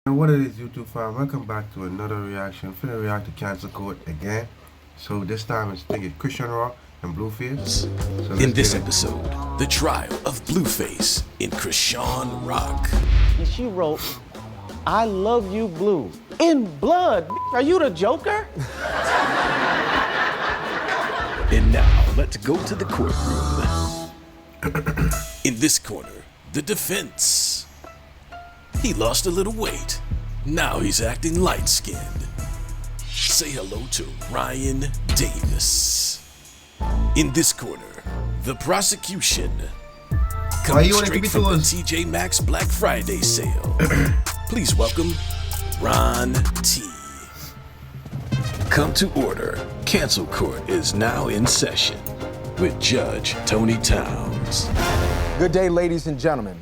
And what it is, YouTube fam? Welcome back to another reaction. Finna react to Cancel Court again. So this time it's thinking Chrishean Rock and Blueface. So In let's this get it. episode, the trial of Blueface in Chrishean Rock. And she wrote, I love you blue. In blood. Are you the Joker? And now, let's go to the courtroom. In this corner, the defense. He lost a little weight. Now he's acting light-skinned. Say hello to Ryan Davis. In this corner, the prosecution. Coming straight from the TJ Maxx Black Friday sale. Please welcome Ron T. Come to order. Cancel Court is now in session with Judge Tony Towns. Good day, ladies and gentlemen.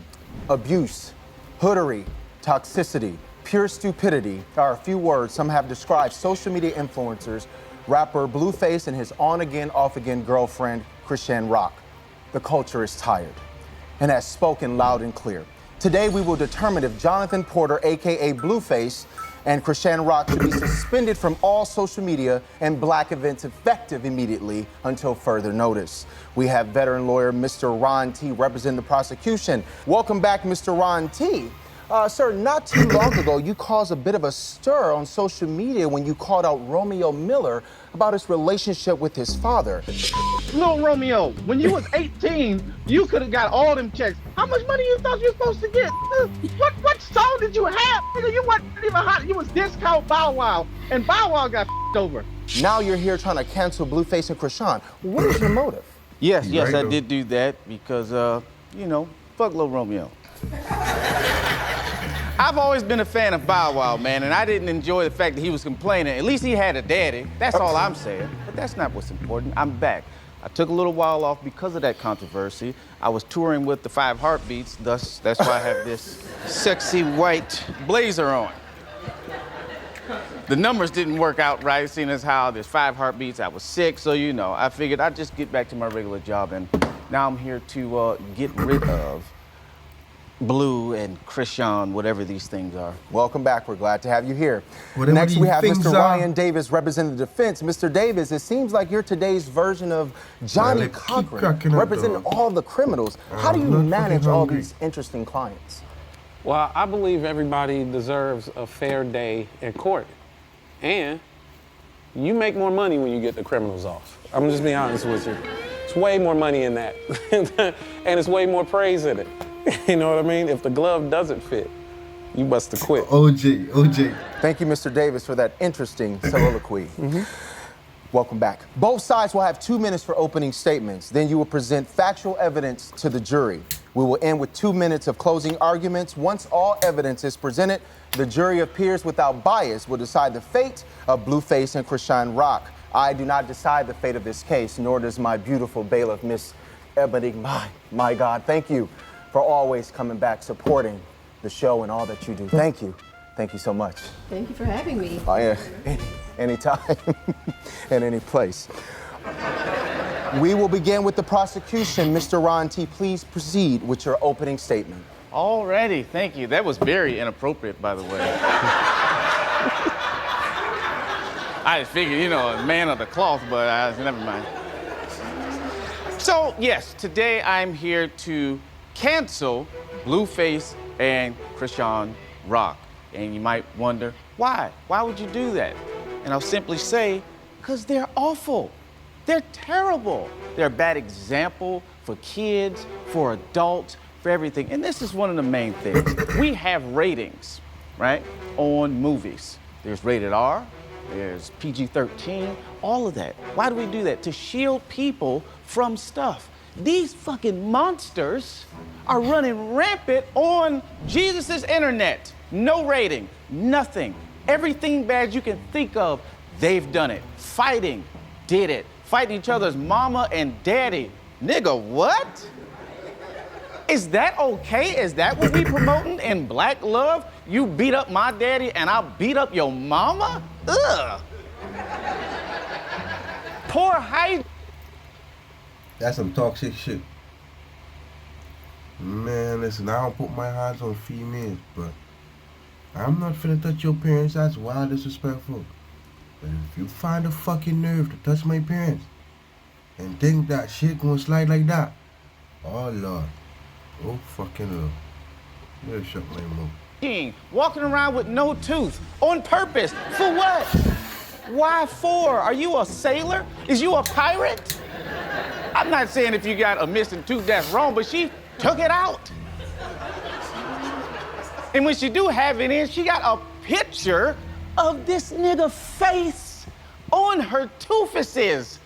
Abuse, hoodery, toxicity, pure stupidity are a few words some have described social media influencers, rapper Blueface and his on-again, off-again girlfriend, Chrishean Rock. The culture is tired and has spoken loud and clear. Today, we will determine if Jonathan Porter, aka Blueface, and Chrishean Rock should be suspended from all social media and black events effective immediately until further notice. We have veteran lawyer Mr. Ron T representing the prosecution. Welcome back, Mr. Ron T. Sir, not too long ago, you caused a bit of a stir on social media when you called out Romeo Miller about his relationship with his father. Little Romeo, when you was 18, you could have got all them checks. How much money you thought you were supposed to get? What song did you have? You wasn't even hot. You was discount Bow Wow, and Bow Wow got over. Now you're here trying to cancel Blueface and Chrishean. What is your motive? Yes, Right, I though. did do that because, fuck Lil Romeo. I've always been a fan of Bow Wow, man, and I didn't enjoy the fact that he was complaining. At least he had a daddy. That's all I'm saying. But that's not what's important. I'm back. I took a little while off because of that controversy. I was touring with the Five Heartbeats, that's why I have this sexy white blazer on. The numbers didn't work out right, seeing as how there's 5 heartbeats. I was sick, so I figured I'd just get back to my regular job, and now I'm here to get rid of Blue and Chrishean, whatever these things are. Welcome back. We're glad to have you here. Whatever Next, we these have things Mr. are. Ryan Davis representing the defense. Mr. Davis, it seems like you're today's version of Johnny Man, they keep Cochran, cracking up, representing dog. all the criminals. How do you I'm not manage fucking all hungry. these interesting clients? Well, I believe everybody deserves a fair day in court. And you make more money when you get the criminals off. I'm just being honest with you. It's way more money in that. And it's way more praise in it. You know what I mean? If the glove doesn't fit, you must have quit. OJ. Thank you, Mr. Davis, for that interesting soliloquy. Welcome back. Both sides will have 2 minutes for opening statements. Then you will present factual evidence to the jury. We will end with 2 minutes of closing arguments. Once all evidence is presented, the jury of peers without bias will decide the fate of Blueface and Chrishean Rock. I do not decide the fate of this case, nor does my beautiful bailiff, Miss Ebony. My God, thank you for always coming back, supporting the show and all that you do. Thank you. Thank you so much. Thank you for having me. Oh, yeah. Anytime and any place. We will begin with the prosecution. Mr. Ron T, please proceed with your opening statement. Alrighty, thank you. That was very inappropriate, by the way. I just figured, a man of the cloth, but never mind. So, yes, today I'm here to cancel Blueface and Chrishean Rock. And you might wonder, why? Why would you do that? And I'll simply say, because they're awful. They're terrible. They're a bad example for kids, for adults, for everything. And this is one of the main things. We have ratings, right, on movies. There's rated R, there's PG-13, all of that. Why do we do that? To shield people from stuff. These fucking monsters are running rampant on Jesus' internet. No rating, nothing. Everything bad you can think of, they've done it. Fighting, did it. Fighting each other's mama and daddy. Nigga, what? Is that okay? Is that what we promoting in Black love? You beat up my daddy and I'll beat up your mama? Ugh. Poor hygiene. That's some toxic shit. Man, listen, I don't put my hands on females, but I'm not finna touch your parents. That's wild disrespectful. But if you find the fucking nerve to touch my parents and think that shit gonna slide like that, oh Lord. Oh fucking Lord. You better shut my mouth. Walking around with no tooth on purpose. For what? Why for? Are you a sailor? Is you a pirate? I'm not saying if you got a missing tooth that's wrong, but she took it out. And when she do have it in, she got a picture of this nigga face on her toofuses.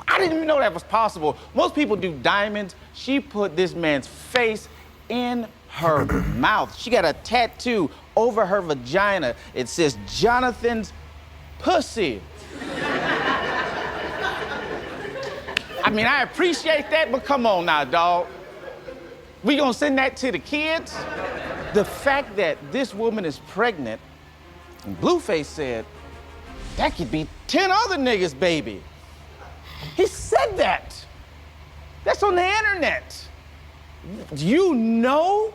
I didn't even know that was possible. Most people do diamonds. She put this man's face in her mouth. She got a tattoo over her vagina. It says Jonathan's pussy. I mean, I appreciate that, but come on now, dog. We gonna send that to the kids? The fact that this woman is pregnant, and Blueface said, that could be 10 other niggas' baby. He said that. That's on the internet. You know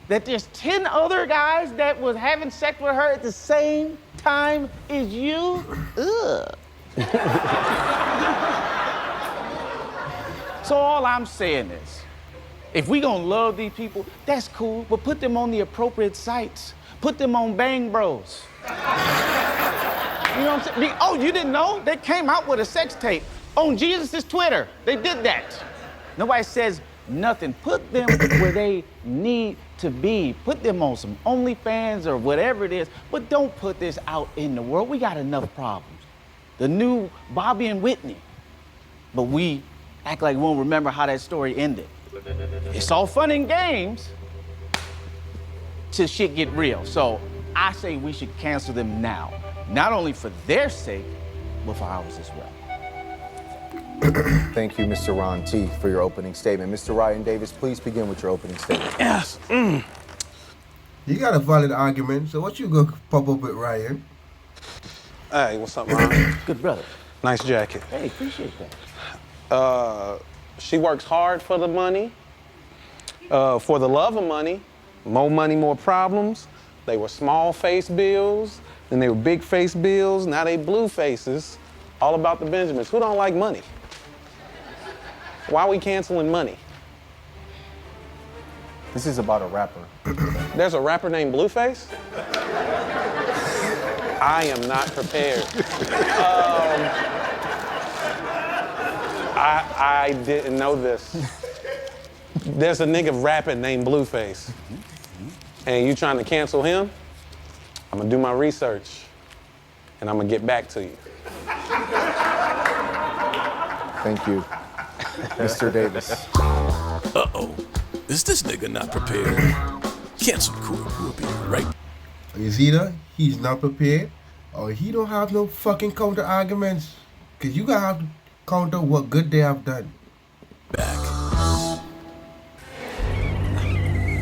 that there's 10 other guys that was having sex with her at the same time as you? Ugh. So all I'm saying is, if we gonna love these people, that's cool, but put them on the appropriate sites. Put them on Bang Bros. You know what I'm saying? Oh, you didn't know? They came out with a sex tape on Jesus' Twitter. They did that. Nobody says nothing. Put them where they need to be. Put them on some OnlyFans or whatever it is, but don't put this out in the world. We got enough problems. The new Bobby and Whitney. But we act like we won't remember how that story ended. It's all fun and games till shit get real. So I say we should cancel them now. Not only for their sake, but for ours as well. Thank you, Mr. Ron T., for your opening statement. Mr. Ryan Davis, please begin with your opening statement. Yes. You got a valid argument, so what you gonna pop up with, Ryan? Hey, what's up, Ron? Good brother. Nice jacket. Hey, appreciate that. She works hard for the money, for the love of money. More money, more problems. They were small face bills, then they were big face bills, now they blue faces. All about the Benjamins. Who don't like money? Why are we canceling money? This is about a rapper. There's a rapper named Blueface? I am not prepared. I didn't know this. There's a nigga rapping named Blueface. And you trying to cancel him? I'm gonna do my research and I'm gonna get back to you. Thank you, Mr. Davis. Uh-oh. Is this nigga not prepared? Cancel court. We'll be right. Is either he's not prepared or he don't have no fucking counter arguments. Cause you gotta have to counter what good they have done. back.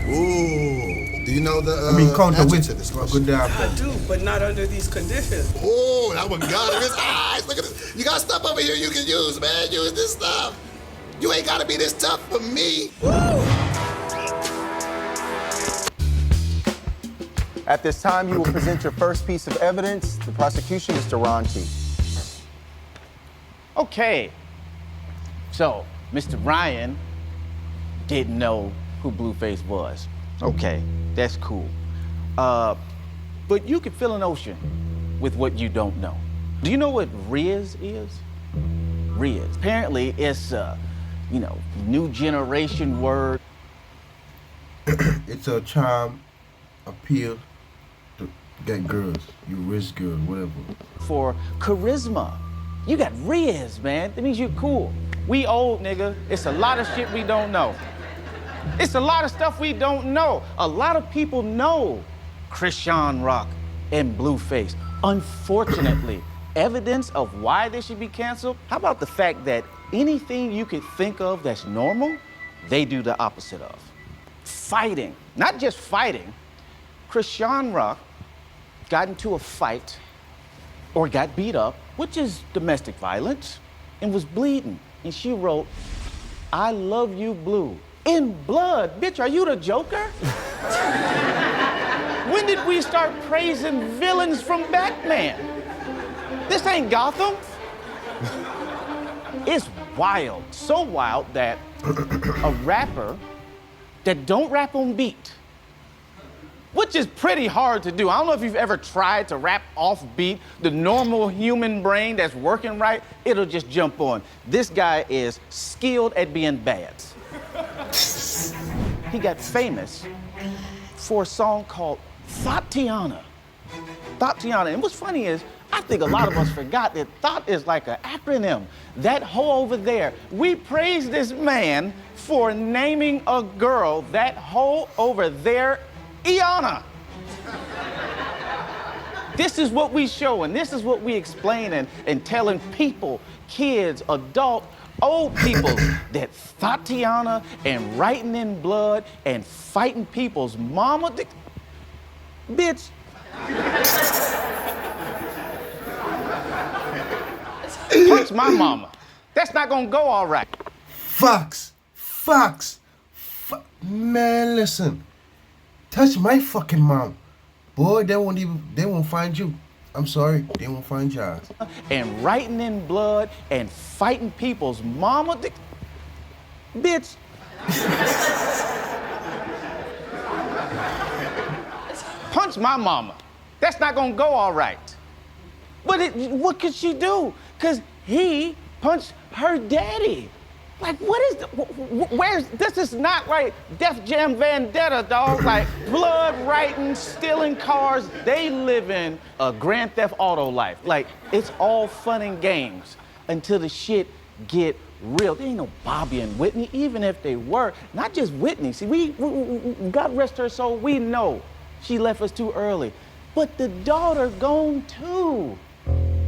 Ooh. Do you know the counter answer with to this what question? good they have I done. do, but not under these conditions. Oh, that one got in his eyes. Look at this. You got stuff over here you can use, man. Use this stuff. You ain't gotta be this tough for me. At this time, you will present your first piece of evidence. The prosecution, Mr. Ron T. Okay. So, Mr. Ryan didn't know who Blueface was. Okay, that's cool. But you can fill an ocean with what you don't know. Do you know what Riz is? Riz. Apparently, it's a, new generation word. It's a charm, appeal to get girls. You risk girls, whatever. For charisma. You got Riz, man. That means you're cool. We old, nigga. It's a lot of shit we don't know. It's a lot of stuff we don't know. A lot of people know Chrishean Rock and Blueface. Unfortunately, evidence of why they should be canceled. How about the fact that anything you could think of that's normal, they do the opposite of. Fighting. Not just fighting. Chrishean Rock got into a fight or got beat up, which is domestic violence, and was bleeding. And she wrote, "I love you, Blue." In blood. Bitch, are you the Joker? We When did we start praising villains from Batman? This ain't Gotham. It's wild, so wild that a rapper that don't rap on beat, which is pretty hard to do. I don't know if you've ever tried to rap off beat. The normal human brain that's working right, it'll just jump on. This guy is skilled at being bad. He got famous for a song called Thotiana. Thotiana. And what's funny is, I think a lot of us forgot that thought is like an acronym. That hoe over there. We praise this man for naming a girl, that hoe over there, Iana. This is what we show, and this is what we explain and telling people, kids, adult, old people, that Thotiana and writing in blood and fighting people's mama, bitch. Punch my mama. That's not gonna go all right. Fox. Man, listen. Touch my fucking mom. Boy, they won't find you. I'm sorry, they won't find y'all. And writing in blood and fighting people's mama, bitch. Punch my mama. That's not gonna go all right. But what could she do? Because he punched her daddy. Like, what is, where's, this is not like Def Jam Vendetta, dog. Like, blood writing, stealing cars. They live in a Grand Theft Auto life. Like, it's all fun and games until the shit get real. There ain't no Bobby and Whitney, even if they were. Not just Whitney. See, we God rest her soul, we know she left us too early. But the daughter gone too.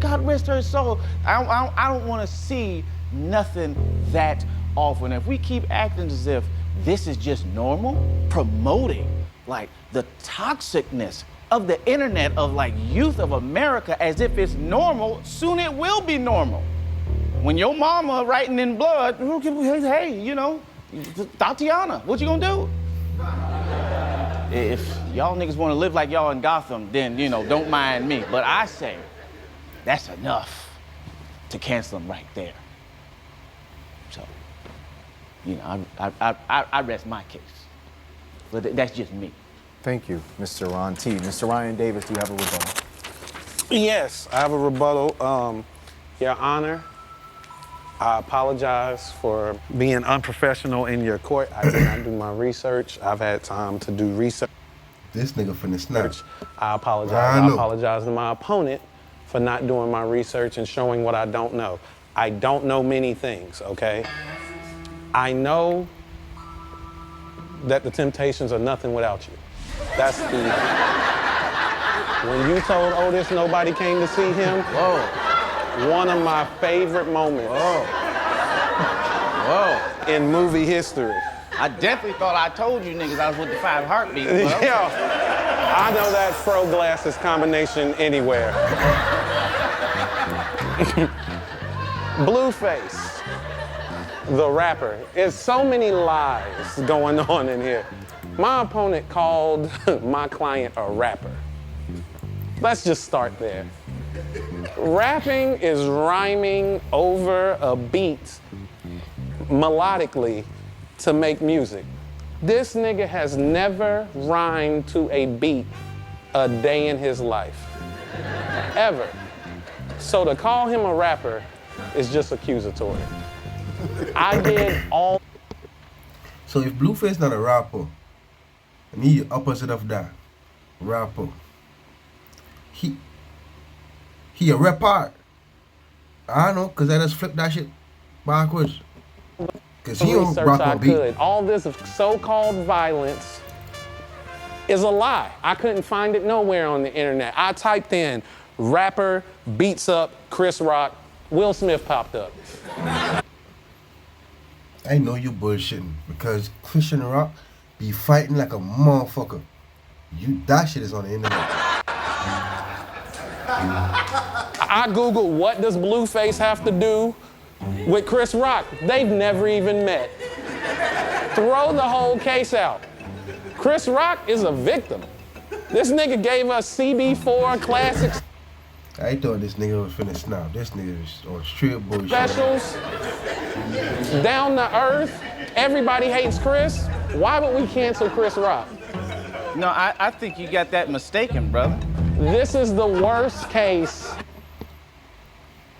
God rest her soul. I don't want to see nothing that often. If we keep acting as if this is just normal, promoting like the toxicness of the internet, of like youth of America, as if it's normal, soon it will be normal. When your mama writing in blood, hey, you know, Thotiana, what you gonna do? If y'all niggas wanna live like y'all in Gotham, then, you know, don't mind me. But I say, that's enough to cancel them right there. So, you know, I rest my case. But that's just me. Thank you, Mr. Ron T. Mr. Ryan Davis, do you have a rebuttal? Yes, I have a rebuttal. Your Honor, I apologize for being unprofessional in your court. I did not do my research. I've had time to do research. This nigga finna snatch. I apologize. I apologize to my opponent for not doing my research and showing what I don't know. I don't know many things, okay? I know that the Temptations are nothing without you. That's the... When you told Otis nobody came to see him, Whoa. One of my favorite moments in movie history. I definitely thought I told you niggas I was with the 5 Heartbeats. Okay. Yeah, I know that fro glasses combination anywhere. Blueface, the rapper. There's so many lies going on in here. My opponent called my client a rapper. Let's just start there. Rapping is rhyming over a beat melodically to make music. This nigga has never rhymed to a beat a day in his life, ever. So to call him a rapper is just accusatory. I did all... So if Blueface not a rapper, and he opposite of that, rapper, he a rapper. I know, cause I just flip that shit backwards. Cause he don't rock on beat. All this so-called violence is a lie. I couldn't find it nowhere on the internet. I typed in rapper beats up Chris Rock, Will Smith popped up. I know you bullshitting because Chrishean Rock be fighting like a motherfucker. That shit is on the internet. I Googled what does Blueface have to do with Chris Rock. They've never even met. Throw the whole case out. Chris Rock is a victim. This nigga gave us CB4 classics I thought this nigga was finna snap. This nigga is on straight bullshit. specials, down to earth. Everybody hates Chris. Why would we cancel Chris Rock? No, I think you got that mistaken, brother. This is the worst case.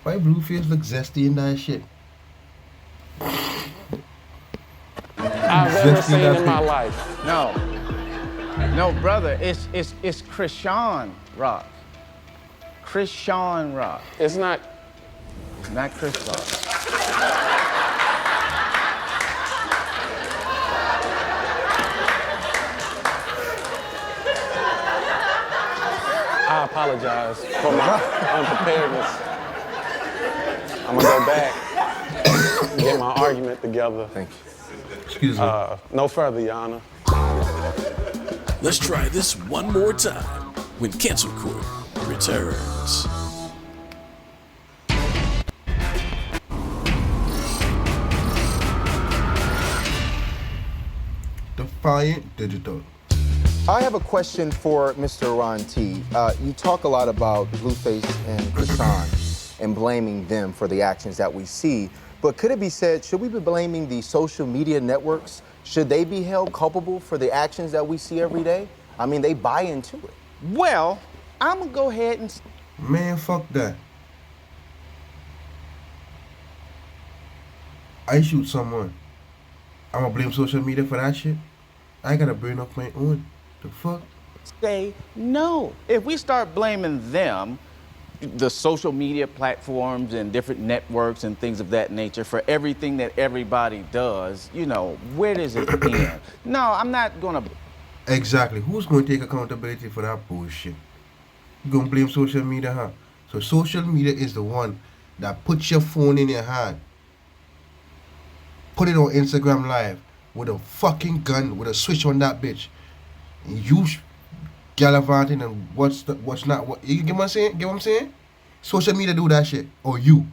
Why Blueface look zesty in that shit? I've ever seen in my life. No, brother, it's Chrishean Rock. Chrishean Rock, It's not. not Chris Rock. I apologize for my unpreparedness. I'm gonna go back and get my argument together. Thank you. Excuse me. No further, Your Honor. Let's try this one more time when Cancel Court returns. Defiant Digital. I have a question for Mr. Ron T. You talk a lot about Blueface and Chrishean and blaming them for the actions that we see. But could it be said, should we be blaming the social media networks? Should they be held culpable for the actions that we see every day? I mean, they buy into it. Well, I'm gonna go ahead and Man, fuck that. I shoot someone. I'ma blame social media for that shit? I got a brain of my own. The fuck? say no. If we start blaming them, the social media platforms and different networks and things of that nature for everything that everybody does, you know, where does it end? No, I'm not gonna. Exactly. Who's going to take accountability for that bullshit? You gonna blame social media, huh? So social media is the one that puts your phone in your hand, put it on Instagram Live with a fucking gun, with a switch on that bitch. And you gallivanting and what's not what. You get what I'm saying? Get what I'm saying? Social media do that shit, or you?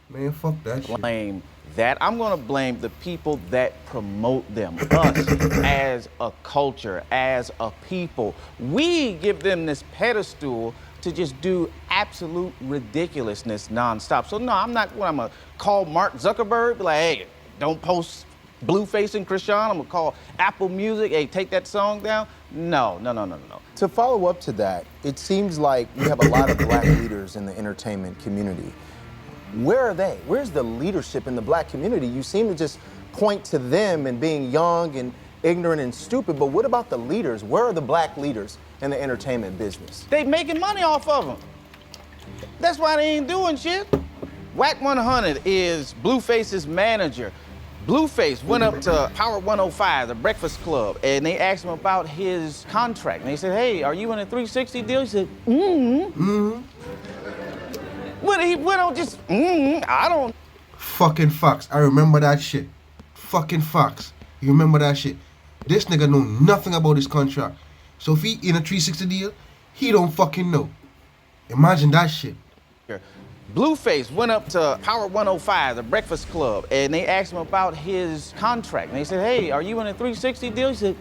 Man, fuck that shit. Blame that. I'm gonna blame the people that promote them. Us as a culture, as a people. We give them this pedestal to just do absolute ridiculousness nonstop. So no, I'm gonna call Mark Zuckerberg, be like, hey, don't post Blueface and Chrishean. I'm gonna call Apple Music, hey, take that song down. No. To follow up to that, it seems like we have a lot of black leaders in the entertainment community. Where are they? Where's the leadership in the black community? You seem to just point to them and being young and ignorant and stupid, but what about the leaders? Where are the black leaders in the entertainment business? They making money off of them. That's why they ain't doing shit. Whack 100 is Blueface's manager. Blueface went up to Power 105, the Breakfast Club, and they asked him about his contract. And they said, hey, are you in a 360 deal? He said, But he went on just, I don't. Fucking Fox. I remember that shit. Fucking Fox. You remember that shit? This nigga know nothing about his contract. So if he in a 360 deal, he don't fucking know. Imagine that shit. Blueface went up to Power 105, the Breakfast Club, and they asked him about his contract. And they said, hey, are you in a 360 deal? He said,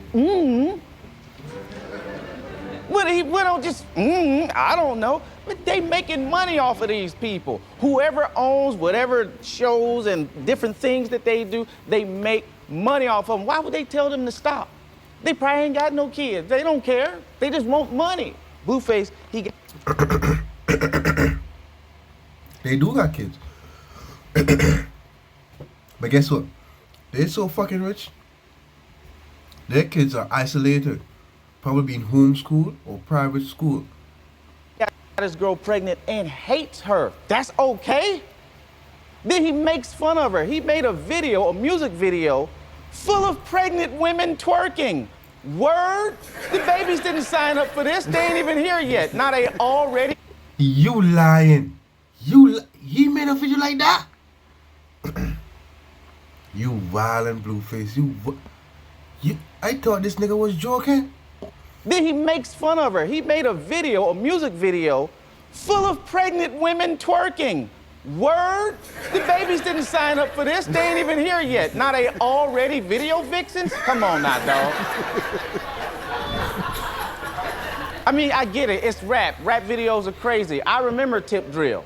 But he went on just, I don't know. But they making money off of these people. Whoever owns whatever shows and different things that they do, they make money off of them. Why would they tell them to stop? They probably ain't got no kids. They don't care. They just want money. Blueface, he got... They do got kids. But guess what? They're so fucking rich. Their kids are isolated. Probably being homeschooled or private school. Got this girl pregnant and hates her. That's okay? Then he makes fun of her. He made a video, a music video, full of pregnant women twerking. Word? The babies didn't sign up for this. They ain't even here yet. Now they already... You lying. He made a video like that? You violent Blueface. I thought this nigga was joking. Then he makes fun of her. He made a video, a music video, full of pregnant women twerking. Word? The babies didn't sign up for this. They ain't even here yet. Now they already video vixens? Come on now, dog. I mean, I get it. It's rap. Rap videos are crazy. I remember Tip Drill,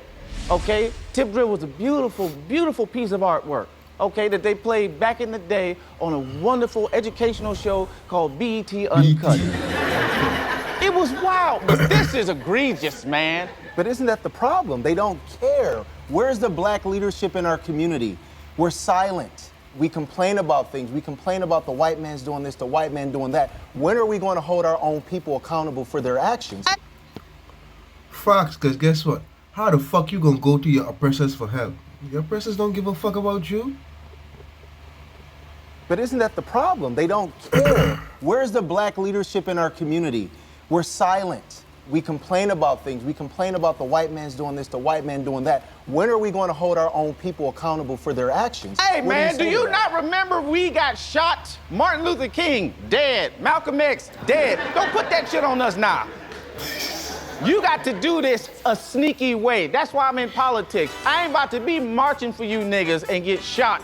okay? Tip Drill was a beautiful, beautiful piece of artwork, okay, that they played back in the day on a wonderful educational show called BET Uncut. It was wild, but this is egregious, man. But isn't that the problem? They don't care. Where's the black leadership in our community? We're silent. We complain about things. We complain about the white man's doing this, the white man doing that. When are we going to hold our own people accountable for their actions? Facts, because guess what? How the fuck you gonna go to your oppressors for help? Your oppressors don't give a fuck about you. But isn't that the problem? They don't care. Where's the black leadership in our community? We're silent. We complain about things. We complain about the white man's doing this, the white man doing that. When are we going to hold our own people accountable for their actions? Hey, man, do you say to that? not remember we got shot? Martin Luther King, dead. Malcolm X, dead. Don't put that shit on us now. You got to do this a sneaky way. That's why I'm in politics. I ain't about to be marching for you niggas and get shot.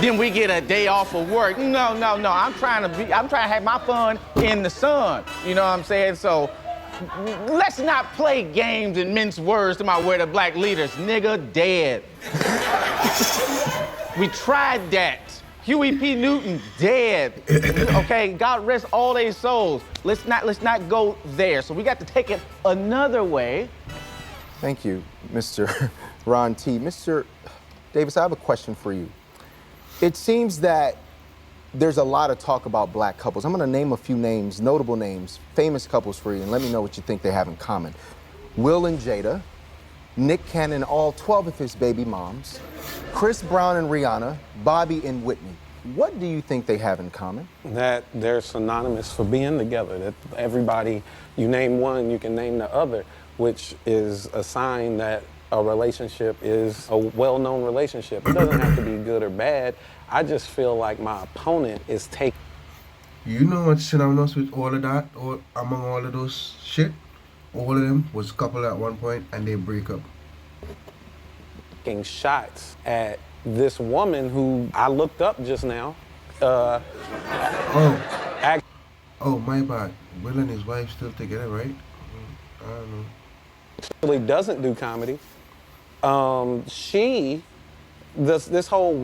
Then we get a day off of work. No. I'm trying to have my fun in the sun. You know what I'm saying? So let's not play games and mince words to my where the black leaders. Nigga, dead. We tried that. Huey P. Newton, dead. Okay, God rest all their souls. Let's not go there. So we got to take it another way. Thank you, Mr. Ron T. Mr. Davis, I have a question for you. It seems that there's a lot of talk about black couples. I'm gonna name a few names, notable names, famous couples for you, and let me know what you think they have in common. Will and Jada, Nick Cannon, all 12 of his baby moms, Chris Brown and Rihanna, Bobby and Whitney. What do you think they have in common? That they're synonymous for being together, that everybody, you name one, you can name the other, which is a sign that a relationship is a well-known relationship. It doesn't have to be good or bad. I just feel like my opponent is taking. You know what's synonymous with all of that, or among all of those shit? All of them was coupled at one point and they break up. Shots at this woman who I looked up just now. Oh, my bad. Will and his wife still together, right? I don't know. Actually doesn't do comedy. This whole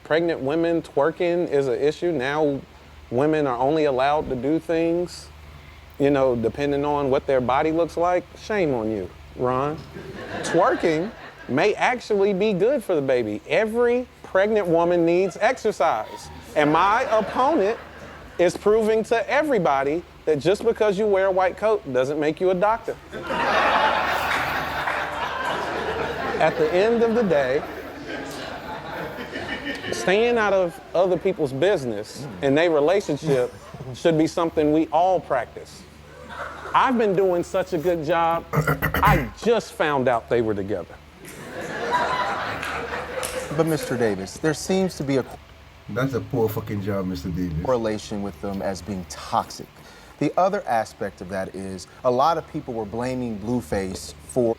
pregnant women twerking is an issue. Now women are only allowed to do things, you know, depending on what their body looks like. Shame on you, Ron. Twerking may actually be good for the baby. Every pregnant woman needs exercise. And my opponent is proving to everybody that just because you wear a white coat doesn't make you a doctor. At the end of the day, staying out of other people's business and their relationship should be something we all practice. I've been doing such a good job, I just found out they were together. But Mr. Davis, there seems to be a That's a poor fucking job, Mr. Davis. correlation with them as being toxic. The other aspect of that is a lot of people were blaming Blueface for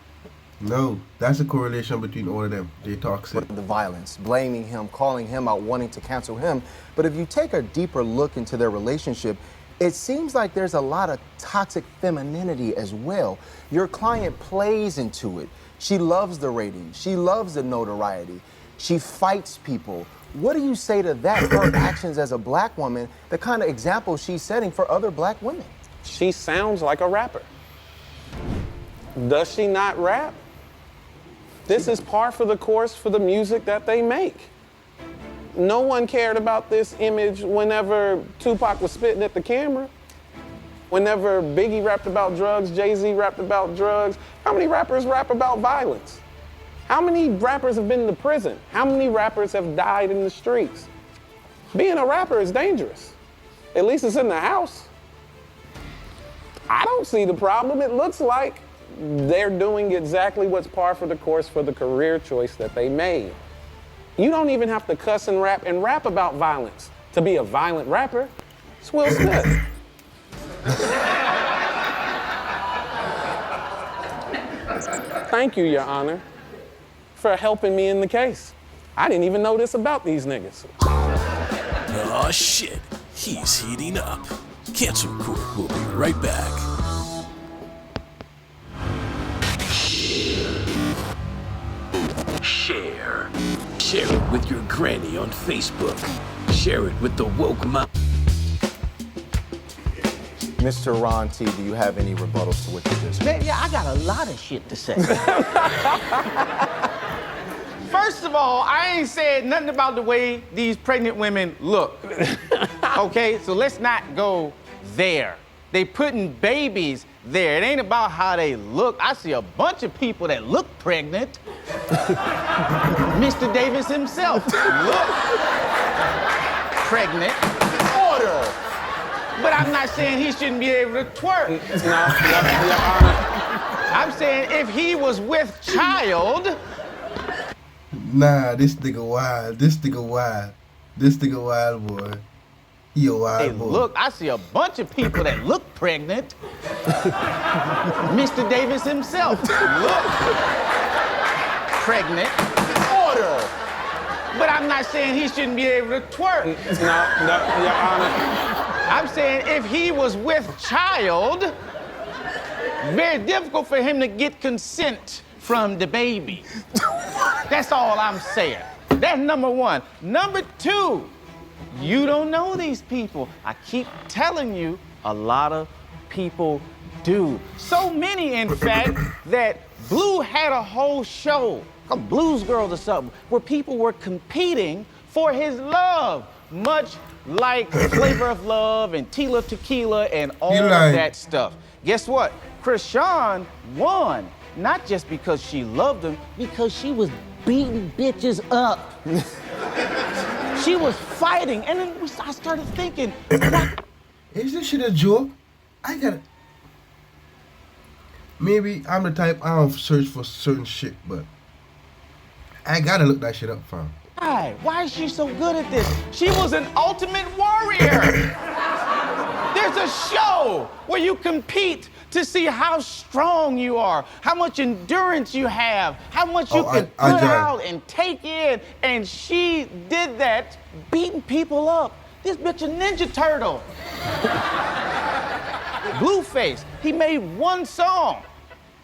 No, that's a correlation between all of them. They toxic. the violence, blaming him, calling him out, wanting to cancel him. But if you take a deeper look into their relationship, it seems like there's a lot of toxic femininity as well. Your client plays into it. She loves the ratings. She loves the notoriety. She fights people. What do you say to that, her actions as a black woman, the kind of example she's setting for other black women? She sounds like a rapper. Does she not rap? This is par for the course for the music that they make. No one cared about this image whenever Tupac was spitting at the camera. Whenever Biggie rapped about drugs, Jay-Z rapped about drugs. How many rappers rap about violence? How many rappers have been to prison? How many rappers have died in the streets? Being a rapper is dangerous. At least it's in the house. I don't see the problem. It looks like they're doing exactly what's par for the course for the career choice that they made. You don't even have to cuss and rap about violence to be a violent rapper. It's Will Smith. Thank you, Your Honor, for helping me in the case. I didn't even know this about these niggas. Aw, shit. He's heating up. Cancel Court will be right back. Share. Share it with your granny on Facebook. Share it with the woke mom. Mr. Ron T, do you have any rebuttals to what you just Man, yeah, I got a lot of shit to say. First of all, I ain't said nothing about the way these pregnant women look. Okay, so let's not go there. They putting babies there. It ain't about how they look. I see a bunch of people that look pregnant. Mr. Davis himself look pregnant. order? But I'm not saying he shouldn't be able to twerk. No, Your Honor. I'm saying if he was with child, Nah, this nigga wild. This nigga wild. This nigga wild, boy. He a wild hey, boy. look, I see a bunch of people that look pregnant. Mr. Davis himself look pregnant. Order. But I'm not saying he shouldn't be able to twerk. No, Your Honor. I'm saying if he was with child, very difficult for him to get consent from the baby. That's all I'm saying. That's number one. Number two, you don't know these people. I keep telling you, a lot of people do. So many, in fact, that Blue had a whole show, called Blues Girls or something, where people were competing for his love, much like Flavor of Love and Tila Tequila and all of lying. that stuff. Guess what? Chrishean won, not just because she loved him, because she was beating bitches up. She was fighting, and then I started thinking, what? Is this shit a joke? I gotta. Maybe I'm the type I don't search for certain shit, but I gotta look that shit up, fam. Why is she so good at this? She was an ultimate warrior. There's a show where you compete to see how strong you are, how much endurance you have, how much you can I put join. out and take in. And she did that, beating people up. This bitch a Ninja Turtle. Blueface, he made one song.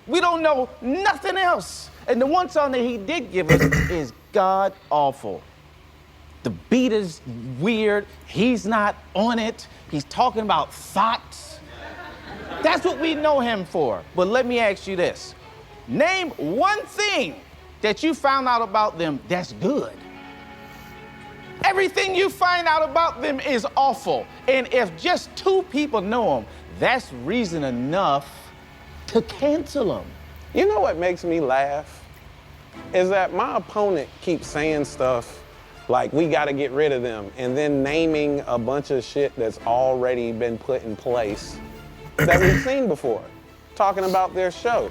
We don't know nothing else. And the one song that he did give us is God awful. The beat is weird. He's not on it. He's talking about thoughts. That's what we know him for. But let me ask you this. Name one thing that you found out about them that's good. Everything you find out about them is awful. And if just 2 people know them, that's reason enough to cancel them. You know what makes me laugh? Is that my opponent keeps saying stuff like we gotta get rid of them, and then naming a bunch of shit that's already been put in place that we've seen before. Talking about their show.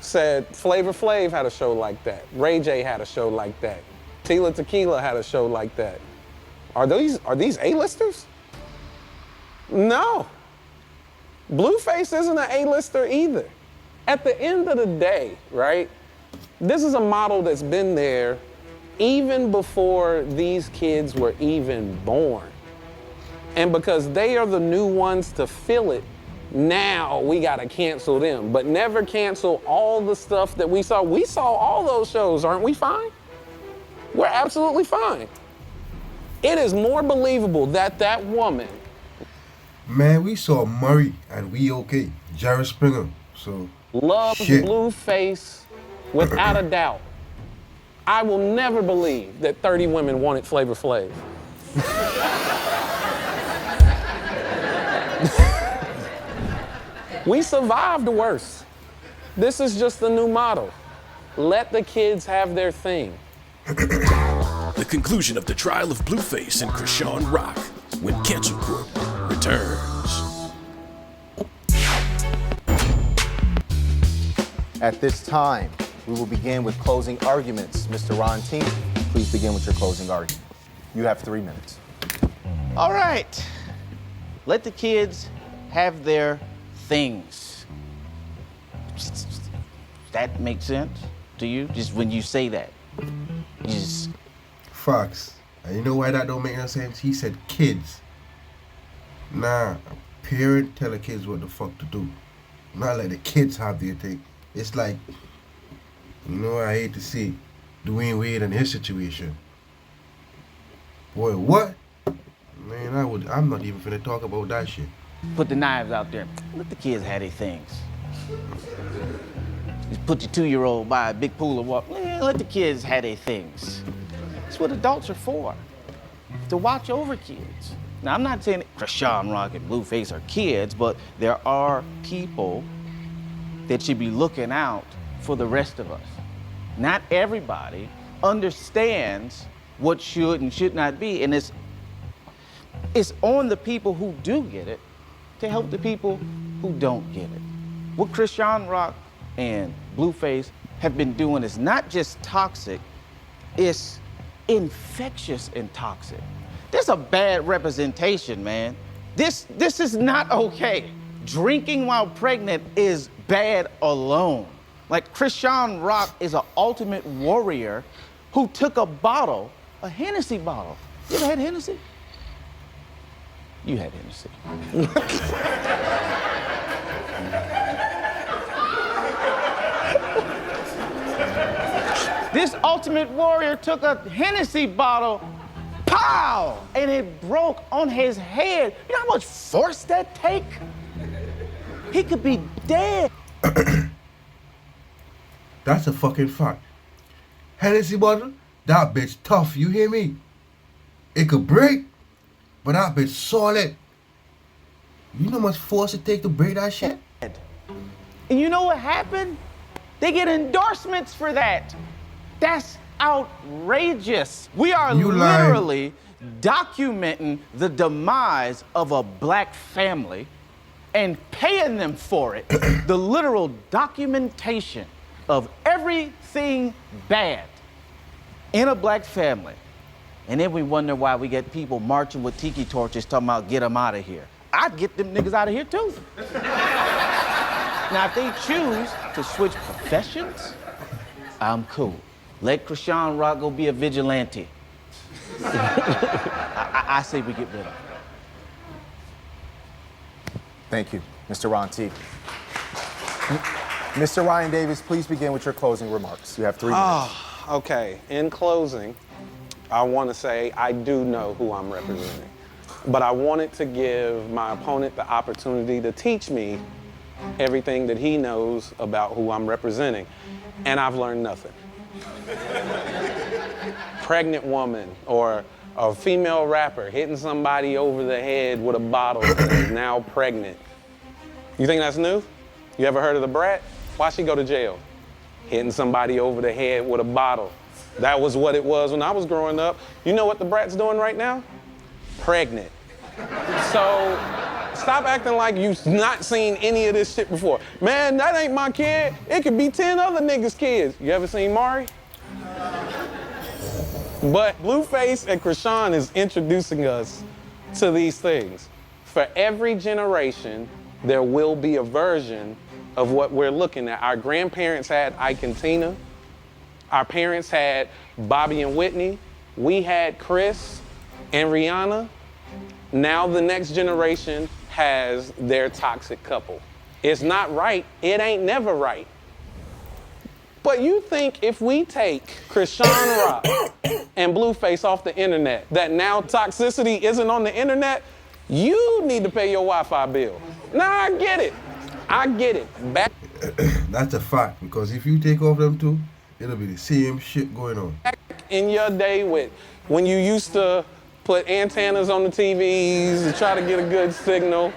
Said Flavor Flav had a show like that. Ray J had a show like that. Tila Tequila had a show like that. Are these A-listers? No. Blueface isn't an A-lister either. At the end of the day, right? This is a model that's been there even before these kids were even born. And because they are the new ones to fill it, now we gotta cancel them. But never cancel all the stuff that we saw. We saw all those shows, aren't we fine? We're absolutely fine. It is more believable that that woman. Man, we saw Murray and we okay. Jerry Springer. So Loves shit. Blueface without a doubt. I will never believe that 30 women wanted Flavor Flav. We survived worse. This is just the new model. Let the kids have their thing. The conclusion of the trial of Blueface and Chrishean Rock when Cancel Court returns. At this time, we will begin with closing arguments. Mr. Ron T, please begin with your closing argument. You have 3 minutes. All right. Let the kids have their things. That makes sense to you? Just when you say that. You just, Fox. And you know why that don't make no sense? He said kids. Nah. parent tell the kids what the fuck to do. Not let the kids have their thing. It's like, you know, I hate to see Dwayne Wade in his situation. Boy, what? Man, I'm not even finna talk about that shit. Put the knives out there. Let the kids have their things. Just put your 2-year-old by a big pool of water. Let the kids have their things. That's what adults are for, to watch over kids. Now, I'm not saying Chrishean Rock and Blueface are kids, but there are people that should be looking out for the rest of us. Not everybody understands what should and should not be, and it's on the people who do get it to help the people who don't get it. What Chrishean Rock and Blueface have been doing is not just toxic, it's infectious and toxic. There's a bad representation, man. This is not okay. Drinking while pregnant is bad alone. Like Chrishean Rock is an ultimate warrior who took a bottle, a Hennessy bottle. You ever had Hennessy? You had Hennessy. This ultimate warrior took a Hennessy bottle, pow, and it broke on his head. You know how much force that take? He could be dead. That's a fucking fact. Hennessy bottle, that bitch tough, you hear me? It could break, but that bitch solid. You know how much force it take to break that shit? And you know what happened? They get endorsements for that. That's outrageous. We are literally documenting the demise of a black family and paying them for it. The literal documentation of everything bad in a black family. And then we wonder why we get people marching with tiki torches talking about get them out of here. I'd get them niggas out of here too. Now, if they choose to switch professions, I'm cool. Let Chrishean Rock go be a vigilante. I say we get rid of him. Thank you, Mr. Ron T. Mr. Ryan Davis, please begin with your closing remarks. You have 3 minutes. Okay, in closing, I want to say I do know who I'm representing, but I wanted to give my opponent the opportunity to teach me everything that he knows about who I'm representing, and I've learned nothing. Pregnant woman or a female rapper hitting somebody over the head with a bottle and is now pregnant. You think that's new? You ever heard of the Brat? Why she go to jail? Hitting somebody over the head with a bottle. That was what it was when I was growing up. You know what the Brat's doing right now? Pregnant. So stop acting like you've not seen any of this shit before. Man, that ain't my kid. It could be 10 other niggas' kids. You ever seen Mari? But Blueface and Chrishean is introducing us to these things. For every generation, there will be a version of what we're looking at. Our grandparents had Ike and Tina. Our parents had Bobby and Whitney. We had Chris and Rihanna. Now the next generation has their toxic couple. It's not right. It ain't never right. But you think if we take Chrishean Rock and Blueface off the internet, that now toxicity isn't on the internet, you need to pay your Wi-Fi bill. Nah, I get it. I get it. Back That's a fact, because if you take off them two, it'll be the same shit going on. in your day when you used to put antennas on the TVs to try to get a good signal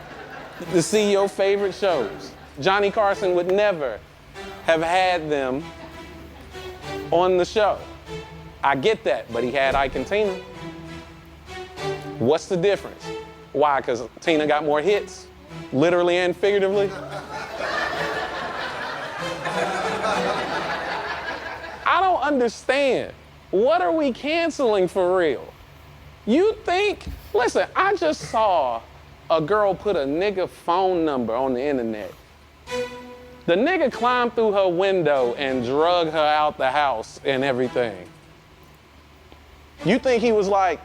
to see your favorite shows. Johnny Carson would never have had them on the show. I get that, but he had Ike and Tina. What's the difference? Why? Because Tina got more hits, literally and figuratively? I don't understand. What are we canceling for real? You think, listen, I just saw a girl put a nigga phone number on the internet. The nigga climbed through her window and drug her out the house and everything. You think he was like,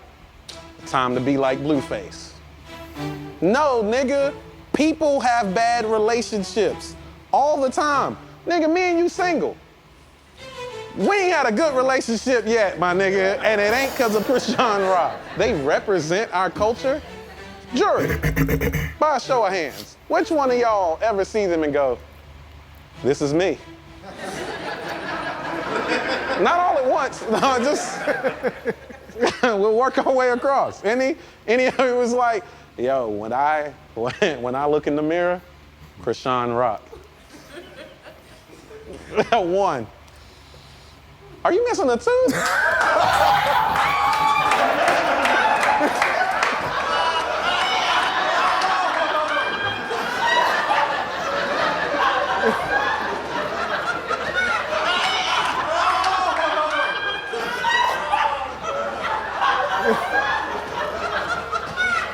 time to be like Blueface? No, nigga, People have bad relationships all the time. Nigga, me and you single. We ain't had a good relationship yet, my nigga, and it ain't because of Chrishean Rock. They represent our culture. Jury, by a show of hands, which one of y'all ever see them and go, this is me? Not all at once, no, just, we'll work our way across. Any of it was like, yo, when I look in the mirror, Chrishean Rock. One. Are you missing a tooth?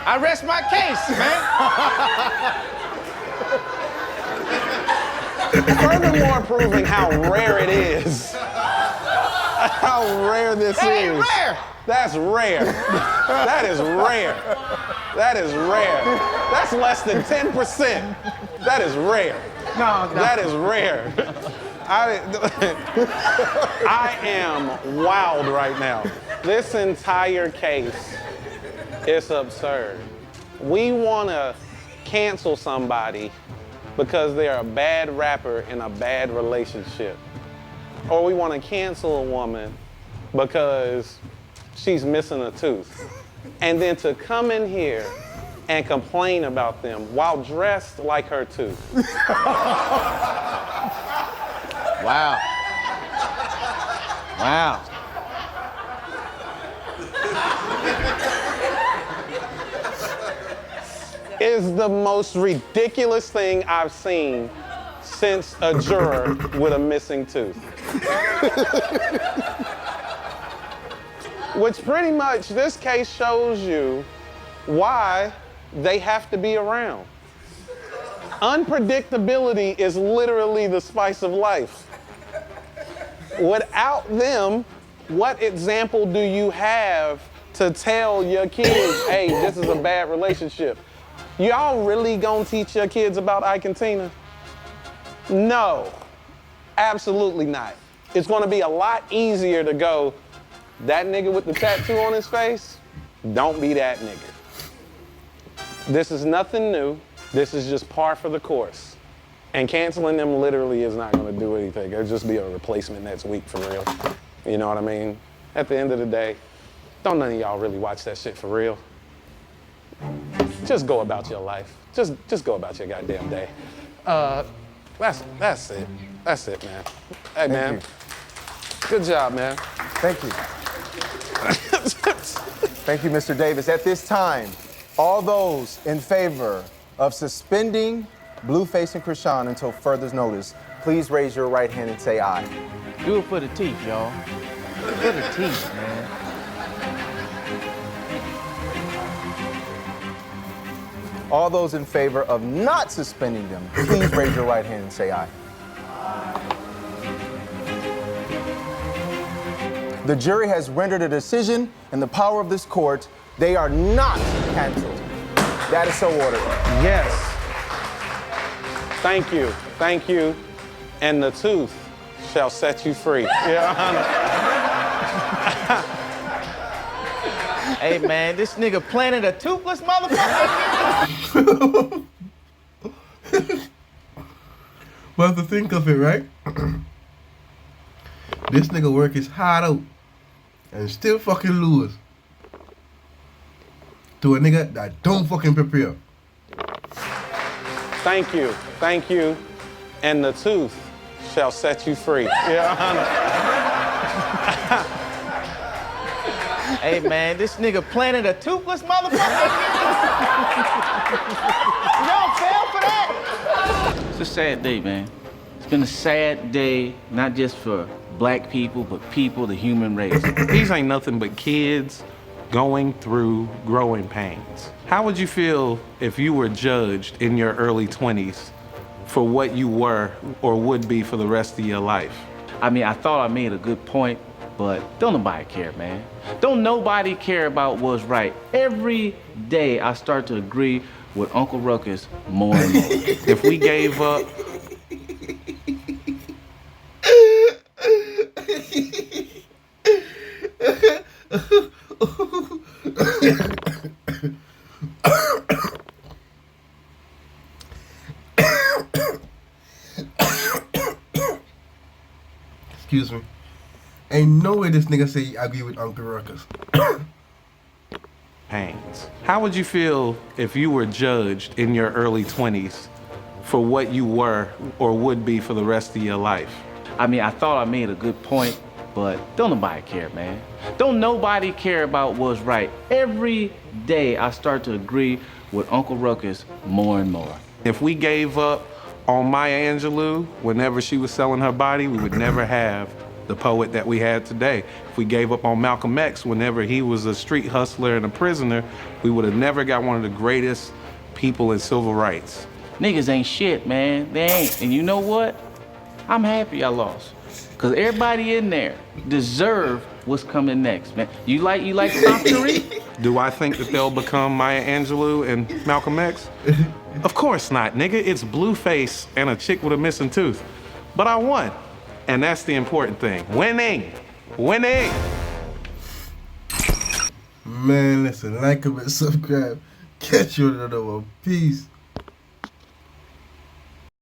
I rest my case, man. Furthermore, proving how rare it is. How rare this That is. ain't rare. That's rare. That is rare. That is rare. That's less than 10%. That is rare. No. That is rare. I am wild right now. This entire case is absurd. We want to cancel somebody because they're a bad rapper in a bad relationship. Or we want to cancel a woman because she's missing a tooth. And then to come in here and complain about them while dressed like her tooth. Wow. Wow. Is the most ridiculous thing I've seen since a juror with a missing tooth. Which pretty much, this case shows you why they have to be around. Unpredictability is literally the spice of life. Without them, what example do you have to tell your kids, hey, this is a bad relationship? Y'all really gonna teach your kids about Ike and Tina? No, absolutely not. It's gonna be a lot easier to go, that nigga with the tattoo on his face, don't be that nigga. This is nothing new. This is just par for the course. And canceling them literally is not gonna do anything. It'll just be a replacement next week for real. You know what I mean? At the end of the day, don't none of y'all really watch that shit for real. Just go about your life. Just go about your goddamn day. That's it. That's it, man. Hey, man. you. Good job, man. Thank you. Thank you, Mr. Davis. At this time, all those in favor of suspending Blueface and Chrishean until further notice, please raise your right hand and say aye. Do it for the teeth, y'all. For the teeth, man. All those in favor of not suspending them, please raise your right hand and say aye. The jury has rendered a decision in the power of this court. They are not canceled. That is so ordered. Yes. Thank you. Thank you. And the tooth shall set you free. Your Honor. Hey, man, this nigga planted a toothless motherfucker. Well, to think of it, right? This nigga work his heart out and still fucking lose to a nigga that don't fucking prepare. Thank you. Thank you. And the tooth shall set you free. Your Honor. Hey, man, this nigga planted a toothless motherfucker. Y'all fell for that? It's a sad day, man. It's been a sad day, not just for black people, but people, the human race. These ain't nothing but kids going through growing pains. How would you feel if you were judged in your early 20s for what you were or would be for the rest of your life? I mean, I thought I made a good point, but don't nobody care, man. Don't nobody care about what's right. Every day I start to agree with Uncle Ruckus more and more. If we gave up Excuse me. Ain't no way this nigga say I agree with Uncle Ruckus. pains, how would you feel if you were judged in your early 20s for what you were or would be for the rest of your life? I mean, I thought I made a good point, but don't nobody care, man. Don't nobody care about what's right. Every day I start to agree with Uncle Ruckus more and more. If we gave up on Maya Angelou whenever she was selling her body, we would never have the poet that we had today. If we gave up on Malcolm X whenever he was a street hustler and a prisoner, we would have never got one of the greatest people in civil rights. Niggas ain't shit, man. They ain't. And you know what? I'm happy I lost. Cause everybody in there deserve what's coming next, man. You like Stop Tariq? Do I think that they'll become Maya Angelou and Malcolm X? Of course not, nigga. It's Blueface and a chick with a missing tooth. But I won. And that's the important thing. Winning. Winning. Man, listen, like, comment, subscribe. Catch you on another one. Peace.